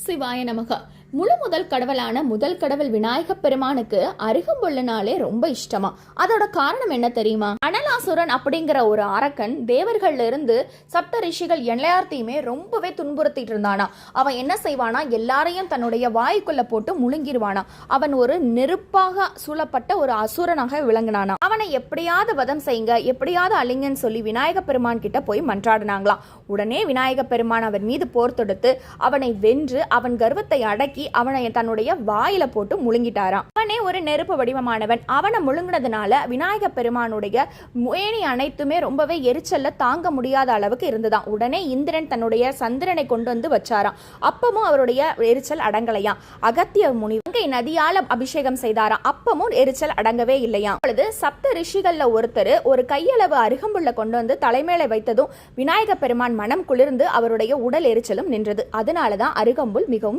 சிவாய நமக. முழு முதல் கடவுளான முதல் கடவுள் விநாயக பெருமானுக்கு அருகம்புல்லுனாலே ரொம்ப இஷ்டமா. அதோட காரணம் என்ன தெரியுமா? அனலாசுரன் அப்படிங்கிற ஒரு அரக்கன் தேவர்கள்ல இருந்து சப்த ரிஷிகள் எல்லாத்தையுமே ரொம்பவே துன்புறுத்திட்டு இருந்தானா. அவன் என்ன செய்வானா, எல்லாரையும் தன்னுடைய வாய்க்குள்ள போட்டு முழுங்கிடுவானா. அவன் ஒரு நெருப்பாக சூழப்பட்ட ஒரு அசுரனாக விளங்கினானா. அவனை எப்படியாவது வதம் செய்யுங்க, எப்படியாவது அழிங்கன்னு சொல்லி விநாயக பெருமான் கிட்ட போய் மன்றாடினாங்களாம். உடனே விநாயக பெருமான் அவன் மீது போர் தொடுத்து அவனை வென்று அவன் கர்வத்தை அடக்கி அவனை தன்னுடைய வாயில போட்டு முழுங்கிட்டாராம். அவனே ஒரு நெருப்பு வடிவமானவன். அவனை முழுங்கினதுனால விநாயக பெருமானுடைய மேனி அனைத்துமே ரொம்பவே எரிச்சல்ல தாங்க முடியாத அளவுக்கு இருந்துதான். உடனே இந்திரன் தன்னுடைய சந்திரனை கொண்டு வந்து வச்சாராம். அப்பமும் அவருடைய எரிச்சல் அடங்கலையாம். அகத்திய முனி கங்கை நதியால அபிஷேகம் செய்தாராம். அப்பமும் எரிச்சல் அடங்கவே இல்லையாம். அப்பொழுது சப்த ரிஷிகள்ல ஒருத்தர் ஒரு கையளவு அருகம்புல்ல கொண்டு வந்து தலைமையில வைத்ததும் விநாயக பெருமான் மனம் குளிர்ந்து அவருடைய உடல் எரிச்சலும் நின்றது. அதனாலதான் அருகம்புல் மிகவும்